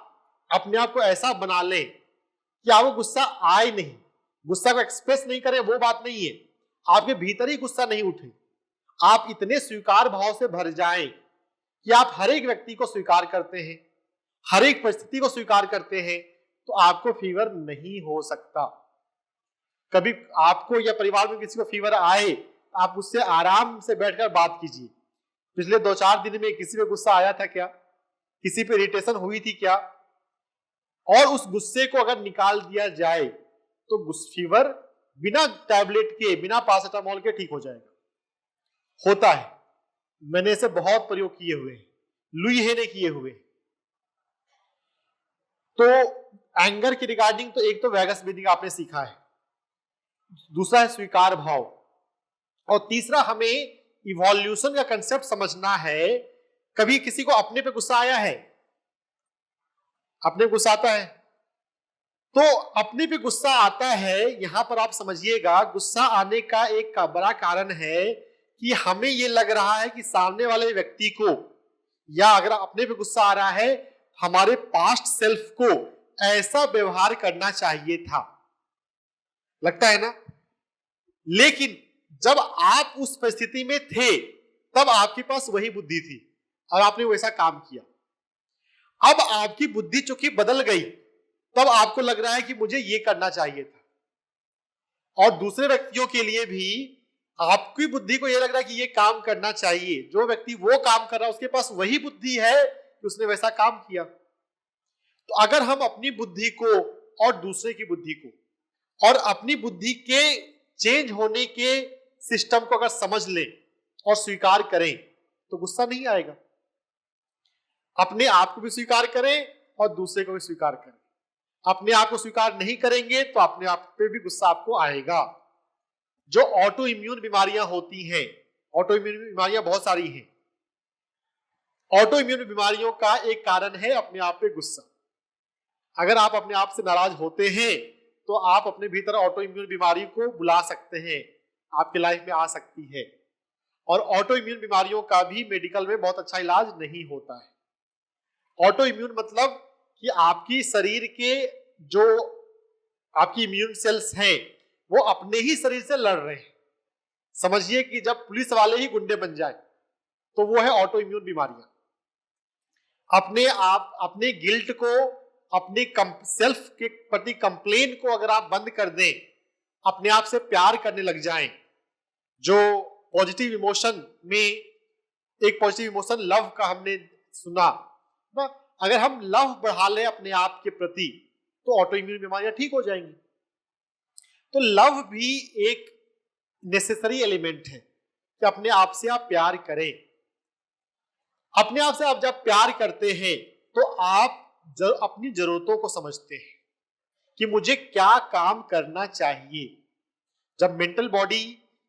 अपने आप को ऐसा बना लें कि आपको गुस्सा आए नहीं, गुस्सा को एक्सप्रेस नहीं करें, वो बात नहीं है, आपके भीतर ही गुस्सा नहीं उठे, आप इतने स्वीकार भाव से भर जाएं कि आप हर एक व्यक्ति को स्वीकार करते हैं, हर एक परिस्थिति को स्वीकार करते हैं, तो आपको फीवर नहीं हो सकता। कभी आपको या परिवार में किसी को फीवर आए, आप उससे आराम से बैठकर बात कीजिए, पिछले 2-4 दिन में किसी पे गुस्सा आया था क्या, किसी पे इरिटेशन हुई थी क्या, और उस गुस्से को अगर निकाल दिया जाए तो फीवर बिना टैबलेट के, बिना पैरासिटामोल के ठीक हो जाएगा। होता है। मैंने इसे बहुत प्रयोग किए हुए हैं, लुई हे ने किए हुए। तो एंगर की रिगार्डिंग तो एक तो वेगस ब्रीदिंग आपने सीखा है, दूसरा है स्वीकार भाव, और तीसरा हमें इवोल्यूशन का कंसेप्ट समझना है। कभी किसी को अपने पे गुस्सा आया है? अपने गुस्सा आता है? तो अपने पे गुस्सा आता है, यहां पर आप समझिएगा गुस्सा आने का एक बड़ा कारण है कि हमें यह लग रहा है कि सामने वाले व्यक्ति को, या अगर अपने पे गुस्सा आ रहा है, हमारे पास्ट सेल्फ को ऐसा व्यवहार करना चाहिए था, लगता है ना। लेकिन जब आप उस परिस्थिति में थे तब आपके पास वही बुद्धि थी और आपने वैसा काम किया। अब आपकी बुद्धि चूंकि बदल गई, तब आपको लग रहा है कि मुझे ये करना चाहिए था। और दूसरे व्यक्तियों के लिए भी आपकी बुद्धि को यह लग रहा है कि ये काम करना चाहिए, जो व्यक्ति वो काम कर रहा है उसके पास वही बुद्धि है कि उसने वैसा काम किया। तो अगर हम अपनी बुद्धि को और दूसरे की बुद्धि को और अपनी बुद्धि के चेंज होने के सिस्टम को अगर समझ लें और स्वीकार करें तो गुस्सा नहीं आएगा। अपने आप को भी स्वीकार करें और दूसरे को भी स्वीकार करें। अपने आप को स्वीकार नहीं करेंगे तो अपने आप पे भी गुस्सा आपको आएगा। जो ऑटो इम्यून बीमारियां होती हैं, ऑटो इम्यून बीमारियां बहुत सारी हैं। ऑटो इम्यून बीमारियों का एक कारण है अपने आप पे गुस्सा। अगर आप अपने आप से नाराज होते हैं तो आप अपने भीतर ऑटो इम्यून बीमारी को बुला सकते हैं, आपके लाइफ में आ सकती है। और ऑटो इम्यून बीमारियों का भी मेडिकल में बहुत अच्छा इलाज नहीं होता है। ऑटो इम्यून मतलब कि आपकी शरीर के जो आपकी इम्यून सेल्स हैं वो अपने ही शरीर से लड़ रहे हैं। समझिए कि जब पुलिस वाले ही गुंडे बन जाए तो वो है ऑटो इम्यून बीमारियां। अपने आप अपने गिल्ट को, अपने सेल्फ के प्रति कंप्लेन को अगर आप बंद कर दें, अपने आप से प्यार करने लग जाएं, जो पॉजिटिव इमोशन में एक पॉजिटिव इमोशन लव का हमने सुना ना, अगर हम लव बढ़ा लें अपने आप के प्रति तो ऑटो इम्यून बीमारियां ठीक हो जाएंगी। तो लव भी एक नेसेसरी एलिमेंट है कि अपने आप से आप प्यार करें। अपने आप से आप जब प्यार करते हैं तो आप अपनी जरूरतों को समझते हैं कि मुझे क्या काम करना चाहिए। जब मेंटल बॉडी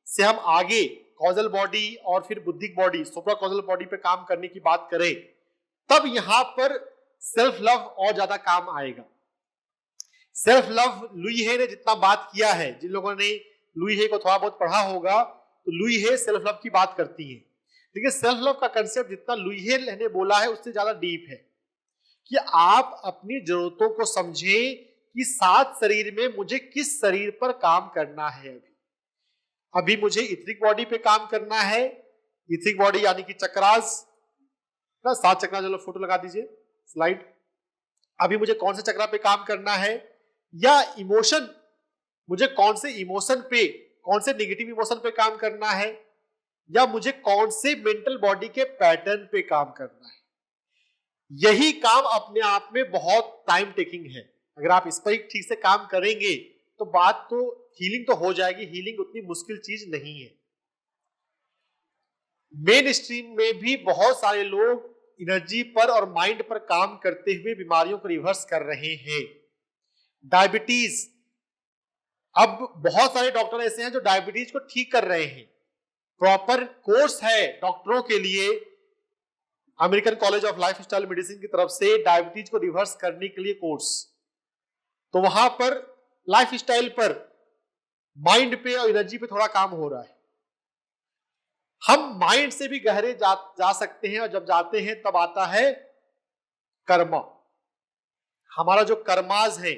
से हम आगे कॉजल बॉडी और फिर बुद्धिक बॉडी, सुप्रा कॉजल बॉडी पे काम करने की बात करें, तब यहां पर सेल्फ लव और ज्यादा काम आएगा। सेल्फ लव लुई हे ने जितना बात किया है, जिन लोगों ने लुई हे को थोड़ा बहुत पढ़ा होगा तो लुई हे सेल्फ लव की बात करती है। देखिए सेल्फ लव का कंसेप्ट जितना लुई हे ने बोला है उससे ज्यादा डीप है कि आप अपनी जरूरतों को समझें कि 7 शरीर में मुझे किस शरीर पर काम करना है। अभी मुझे इथरिक बॉडी पे काम करना है। इथरिक बॉडी यानी कि चक्रास ना, 7 चक्रा, चलो फोटो लगा दीजिए स्लाइड। अभी मुझे कौन से चक्रा पे काम करना है, या इमोशन, मुझे कौन से इमोशन पे, कौन से नेगेटिव इमोशन पे काम करना है, या मुझे कौन से मेंटल बॉडी के पैटर्न पे काम करना है। यही काम अपने आप में बहुत टाइम टेकिंग है। अगर आप इस पर ठीक से काम करेंगे तो बात तो हीलिंग तो हो जाएगी। हीलिंग उतनी मुश्किल चीज नहीं है। मेन स्ट्रीम में भी बहुत सारे लोग एनर्जी पर और माइंड पर काम करते हुए बीमारियों को रिवर्स कर रहे हैं। डायबिटीज, अब बहुत सारे डॉक्टर ऐसे हैं जो डायबिटीज को ठीक कर रहे हैं। प्रॉपर कोर्स है डॉक्टरों के लिए, American college of life style medicine की तरफ से डायबिटीज को रिवर्स करने के लिए कोर्स। तो वहां पर लाइफ स्टाइल पर, माइंड पे और एनर्जी पे थोड़ा काम हो रहा है। हम माइंड से भी गहरे जा सकते हैं, और जब जाते हैं तब आता है कर्मा। हमारा जो कर्माज है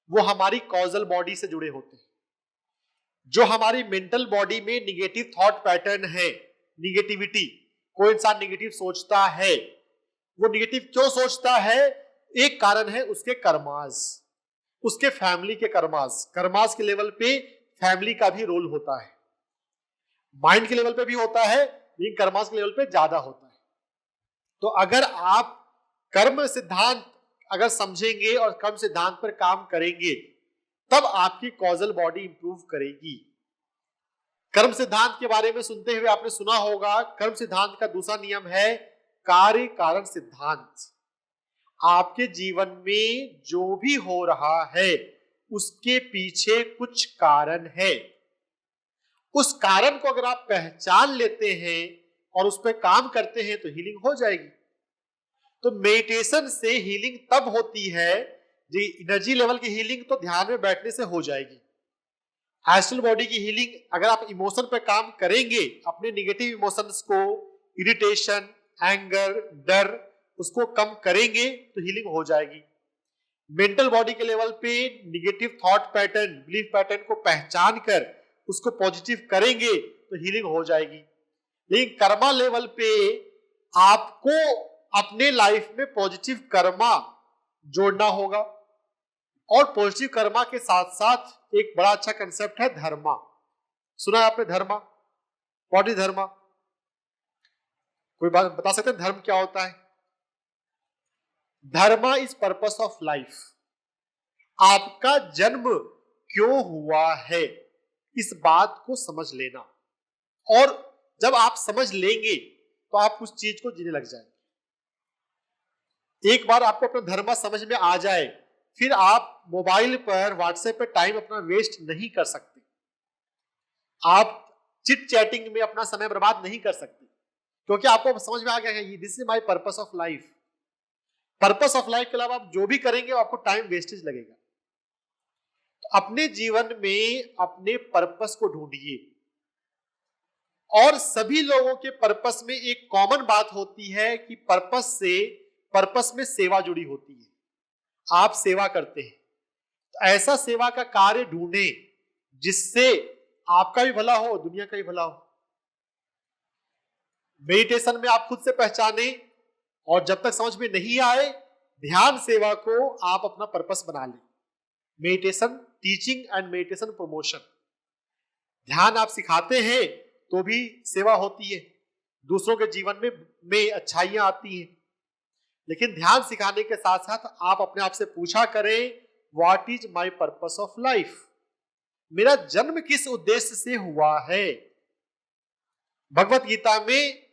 वो हमारी कॉजल बॉडी से जुड़े होते हैं। जो हमारी मेंटल बॉडी में निगेटिव थॉट पैटर्न है, निगेटिविटी, कोई इंसान निगेटिव सोचता है, वो निगेटिव क्यों सोचता है? एक कारण है उसके कर्माज, उसके फैमिली के कर्माज। कर्माज के लेवल पे फैमिली का भी रोल होता है, माइंड के लेवल पे भी होता है, लेकिन कर्माज के लेवल पे ज्यादा होता है। तो अगर आप कर्म सिद्धांत अगर समझेंगे और कर्म सिद्धांत पर काम करेंगे तब आपकी कॉजल बॉडी इंप्रूव करेगी। कर्म सिद्धांत के बारे में सुनते हुए आपने सुना होगा, कर्म सिद्धांत का दूसरा नियम है कार्य कारण सिद्धांत। आपके जीवन में जो भी हो रहा है उसके पीछे कुछ कारण है। उस कारण को अगर आप पहचान लेते हैं और उस पर काम करते हैं तो हीलिंग हो जाएगी। तो मेडिटेशन से हीलिंग तब होती है, जी एनर्जी लेवल की हीलिंग तो ध्यान में बैठने से हो जाएगी। एस्ट्रल बॉडी की हीलिंग अगर आप इमोशन पर काम करेंगे, अपने निगेटिव इमोशंस को, इरिटेशन, एंगर, डर, उसको कम करेंगे तो हीलिंग हो जाएगी। मेंटल बॉडी के लेवल पे negative thought pattern, belief pattern को पहचान कर उसको पॉजिटिव करेंगे तो हीलिंग हो जाएगी। लेकिन कर्मा लेवल पे आपको अपने लाइफ में पॉजिटिव कर्मा जोड़ना होगा। और पॉजिटिव कर्मा के साथ साथ एक बड़ा अच्छा कंसेप्ट है धर्मा। सुना है आपने धर्मा? व्हाट इज धर्मा? कोई बात बता सकते हैं धर्म क्या होता है? धर्मा इज पर्पस ऑफ लाइफ। आपका जन्म क्यों हुआ है, इस बात को समझ लेना। और जब आप समझ लेंगे तो आप उस चीज को जीने लग जाएंगे। एक बार आपको अपना धर्मा समझ में आ जाए, फिर आप मोबाइल पर, व्हाट्सएप पर टाइम अपना वेस्ट नहीं कर सकते। आप चिट चैटिंग में अपना समय बर्बाद नहीं कर सकते, क्योंकि आपको समझ में आ गया है this is my purpose of life. Purpose of life के अलावा आप जो भी करेंगे आपको टाइम वेस्टेज लगेगा। तो अपने जीवन में अपने पर्पस को ढूंढिए। और सभी लोगों के पर्पस में एक कॉमन बात होती है कि पर्पस में सेवा जुड़ी होती है। आप सेवा करते हैं, तो ऐसा सेवा का कार्य ढूंढें जिससे आपका भी भला हो, दुनिया का भी भला हो। मेडिटेशन में आप खुद से पहचाने, और जब तक समझ में नहीं आए, ध्यान सेवा को आप अपना पर्पस बना लें। Meditation teaching and meditation promotion. ध्यान आप सिखाते हैं तो भी सेवा होती है, दूसरों के जीवन में अच्छाइयां आती हैं। लेकिन ध्यान सिखाने के साथ साथ आप अपने आप से पूछा करें, what is my purpose of life? मेरा जन्म किस उद्देश्य से हुआ है? भगवत गीता में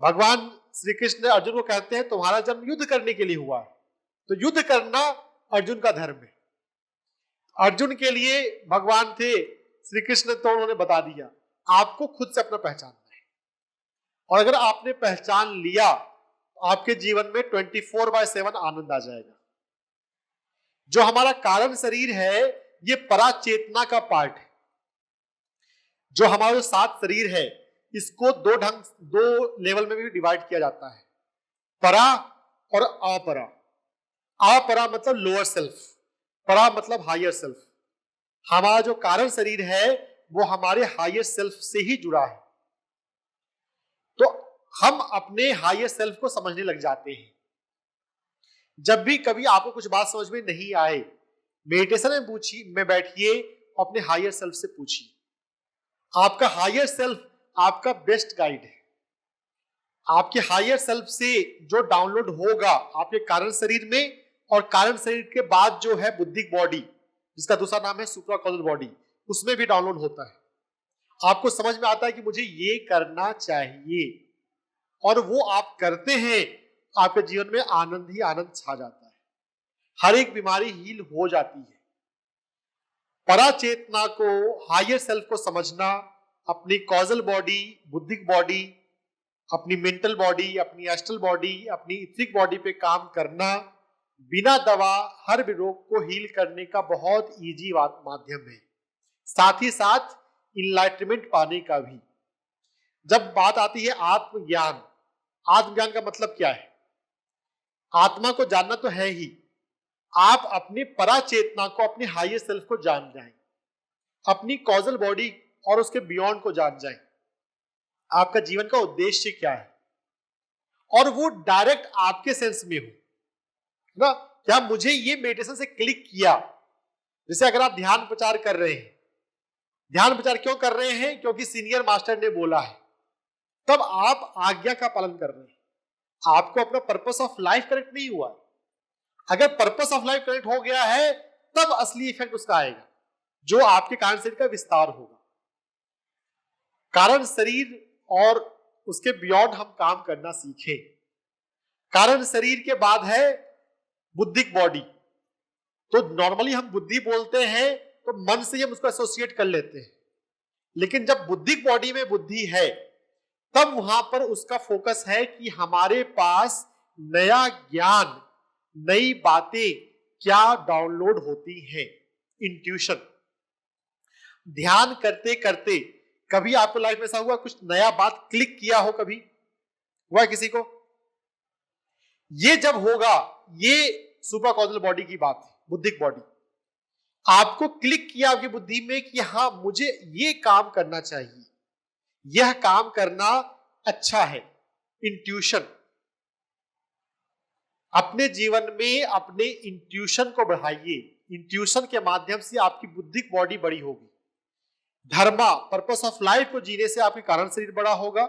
भगवान श्री कृष्ण अर्जुन को कहते हैं तुम्हारा जन्म युद्ध करने के लिए हुआ है। तो युद्ध करना अर्जुन का धर्म है। अर्जुन के लिए भगवान थे श्री कृष्ण, तो उन्होंने बता दिया आपको खुद से अपना पहचानना है। और अगर आपने पहचान लिया तो आपके जीवन में 24/7 आनंद आ जाएगा। जो हमारा कारण शरीर है ये पराचेतना का पार्ट है। जो हमारा 7 शरीर है इसको दो लेवल में भी डिवाइड किया जाता है, परा और अपरा। अपरा मतलब लोअर सेल्फ, परा मतलब हायर सेल्फ। हमारा जो कारण शरीर है वो हमारे हायर सेल्फ से ही जुड़ा है। तो हम अपने हायर सेल्फ को समझने लग जाते हैं। जब भी कभी आपको कुछ बात समझ में नहीं आए, मेडिटेशन में बैठिए, अपने हायर सेल्फ से पूछिए। आपका हायर सेल्फ आपका बेस्ट गाइड है। आपके हायर सेल्फ से जो डाउनलोड होगा आपके कारण शरीर में, और कारण शरीर के बाद जो है बुद्धिक बॉडी, जिसका दूसरा नाम है सुप्राकॉजल बॉडी, उसमें भी डाउनलोड होता है। आपको समझ में आता है कि मुझे ये करना चाहिए, और वो आप करते हैं, आपके जीवन में आनंद ही आनंद छा जाता है। हर एक बीमारी हील हो जाती है। पराचेतना को, हायर सेल्फ को समझना, अपनी कॉजल बॉडी, बुद्धिक बॉडी, अपनी मेंटल बॉडी, अपनी एस्ट्रल बॉडी, अपनी इथिक बॉडी पे काम करना, बिना दवा हर भी रोग को हील करने का बहुत इजी माध्यम है। साथ ही साथ इनलाइटमेंट पाने का भी। जब बात आती है आत्मज्ञान, आत्मज्ञान का मतलब क्या है? आत्मा को जानना तो है ही, आप अपनी पराचेतना को, अपने हायर सेल्फ को जान जाएं, अपनी कॉजल बॉडी और उसके बियॉन्ड को जान जाएं। आपका जीवन का उद्देश्य क्या है, और वो डायरेक्ट आपके सेंस में हो ना। क्या मुझे ये मेडिटेशन से क्लिक किया? जैसे अगर आप ध्यान प्रचार कर रहे हैं, ध्यान प्रचार क्यों कर रहे हैं? क्योंकि सीनियर मास्टर ने बोला है, तब आप आज्ञा का पालन कर रहे हैं। आपको अपना पर्पस ऑफ लाइफ कनेक्ट नहीं हुआ है। अगर पर्पस ऑफ लाइफ कनेक्ट हो गया है तब असली इफेक्ट उसका आएगा, जो आपके कारण शरीर का विस्तार होगा। कारण शरीर और उसके बियॉन्ड हम काम करना सीखें। कारण शरीर के बाद है बुद्धिक बॉडी। तो नॉर्मली हम बुद्धि बोलते हैं तो मन से हम उसको एसोसिएट कर लेते हैं, लेकिन जब बुद्धिक बॉडी में बुद्धि है तब वहां पर उसका फोकस है कि हमारे पास नया ज्ञान, नई बातें क्या डाउनलोड होती हैं। इंट्यूशन। ध्यान करते करते कभी आपको लाइफ में ऐसा हुआ कुछ नया बात क्लिक किया हो? कभी हुआ है किसी को? ये जब होगा, ये सुपर कॉजल बॉडी की बात है, बुद्धिक बॉडी। आपको क्लिक किया आपकी बुद्धि में कि हाँ मुझे ये काम करना चाहिए, यह काम करना अच्छा है। इंट्यूशन। अपने जीवन में अपने इंट्यूशन को बढ़ाइए। इंट्यूशन के माध्यम से आपकी बुद्धिक बॉडी बड़ी होगी। धर्मा, पर्पस ऑफ लाइफ को जीने से आपके कारण शरीर बड़ा होगा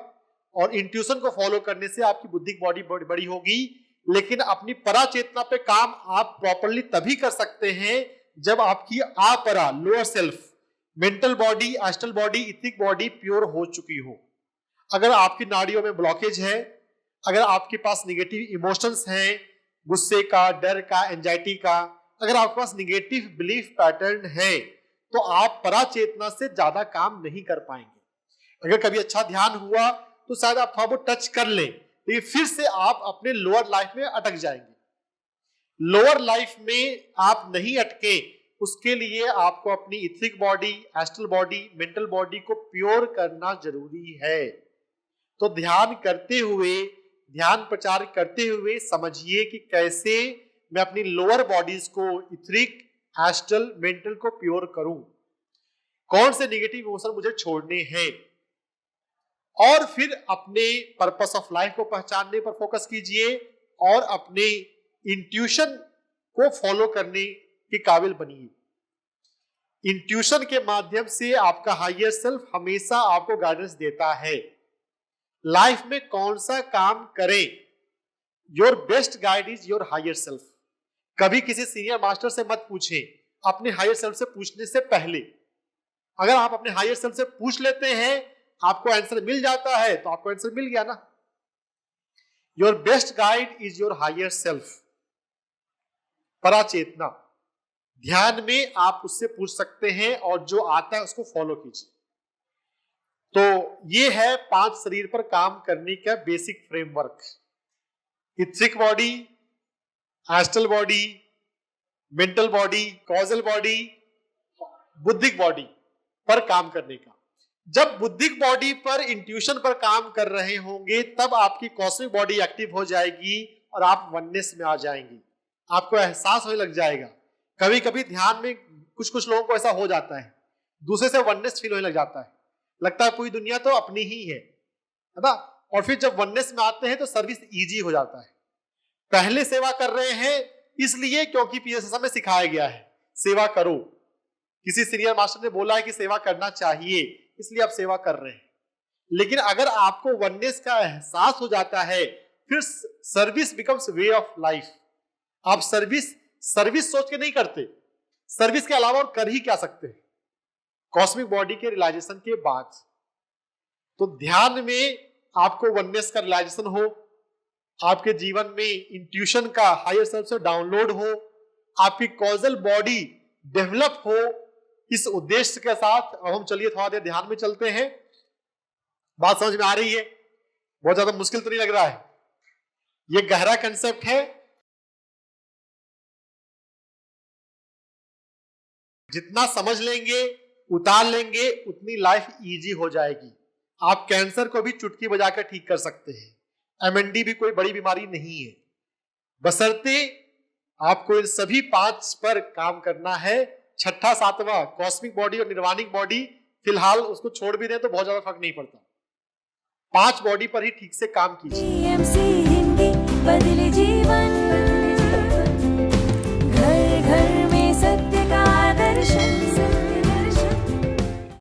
और इंट्यूशन को फॉलो करने से आपकी बुद्धिक बॉडी बड़ी होगी। लेकिन अपनी परा चेतना पे काम आप प्रॉपरली तभी कर सकते हैं जब आपकी अपरा, lower self, mental body, astral body, ethic body pure हो चुकी हो। अगर आपकी नाड़ियों में ब्लॉकेज है, अगर आपके पास निगेटिव इमोशंस हैं, गुस्से का, डर का, एंजाइटी का, अगर आपके पास निगेटिव बिलीफ पैटर्न है तो आप परा चेतना से ज्यादा काम नहीं कर पाएंगे। अगर कभी अच्छा ध्यान हुआ तो शायद आप थोड़ा बहुत टच कर लें, लेकिन फिर से आप अपने लोअर लाइफ में अटक जाएंगे। लोअर लाइफ में आप नहीं अटके, उसके लिए आपको अपनी ethic body, astral body, mental body को प्योर करना जरूरी है। तो ध्यान करते हुए, ध्यान प्रचार करते हुए समझिए कि कैसे मैं अपनी लोअर बॉडीज को, इथिक, एस्ट्रल, मेंटल को प्योर करूं, कौन से नेगेटिव इमोशन मुझे छोड़ने हैं, और फिर अपने पर्पस ऑफ लाइफ को पहचानने पर फोकस कीजिए और अपने इंट्यूशन को फॉलो करने के काबिल बनिए। इंट्यूशन के माध्यम से आपका हायर सेल्फ हमेशा आपको गाइडेंस देता है लाइफ में कौन सा काम करें। Your best guide is your higher self. कभी किसी सीनियर मास्टर से मत पूछें, अपने हायर सेल्फ से पूछने से पहले। अगर आप अपने हायर सेल्फ से पूछ लेते हैं, आपको आंसर मिल जाता है तो आपको आंसर मिल गया ना। Your best guide is your higher self, पराचेतना। ध्यान में आप उससे पूछ सकते हैं और जो आता है उसको फॉलो कीजिए। तो ये है 5 शरीर पर काम करने का basic framework. Ethic body, astral body, mental body, causal body, बुद्धिक बॉडी पर काम करने का। जब बुद्धिक बॉडी पर, इंट्यूशन पर काम कर रहे होंगे तब आपकी कॉस्मिक बॉडी एक्टिव हो जाएगी और आप वननेस में आ जाएंगे। आपको एहसास होने लग जाएगा। कभी कभी ध्यान में कुछ लोगों को ऐसा हो जाता है, दूसरे से वननेस फील होने लग जाता है, लगता है पूरी दुनिया तो अपनी ही है ना। और फिर जब वननेस में आते हैं तो सर्विस इजी हो जाता है। पहले सेवा कर रहे हैं इसलिए क्योंकि पीएसएसएम में सिखाया गया है सेवा करो, किसी सीनियर मास्टर ने बोला है कि सेवा करना चाहिए, इसलिए आप सेवा कर रहे हैं। लेकिन अगर आपको वननेस का एहसास हो जाता है, फिर service becomes way of life. आप सर्विस सोच के नहीं करते, सर्विस के अलावा और कर ही क्या सकते हैं कॉस्मिक बॉडी के रियलाइजेशन के बाद। तो ध्यान में आपको वननेस का रियलाइजेशन हो, आपके जीवन में इंट्यूशन का हायर सेल्फ से डाउनलोड हो, आपकी कॉजल बॉडी डेवलप हो। इस उद्देश्य के साथ अब हम चलिए थोड़ा देर ध्यान में चलते हैं। बात समझ में आ रही है? बहुत ज्यादा मुश्किल तो नहीं लग रहा है? ये गहरा कंसेप्ट है। जितना समझ लेंगे, उतार लेंगे, उतनी लाइफ इजी हो जाएगी। आप कैंसर को भी चुटकी बजाकर ठीक कर सकते हैं। एमएनडी भी कोई बड़ी बीमारी नहीं है, बशर्ते आपको इन सभी 5 पर काम करना है। छठा, सातवां कॉस्मिक बॉडी और निर्वाणिक बॉडी फिलहाल उसको छोड़ भी दें तो बहुत ज्यादा फर्क नहीं पड़ता। 5 बॉडी पर ही ठीक से काम कीजिए। बदले जीवन।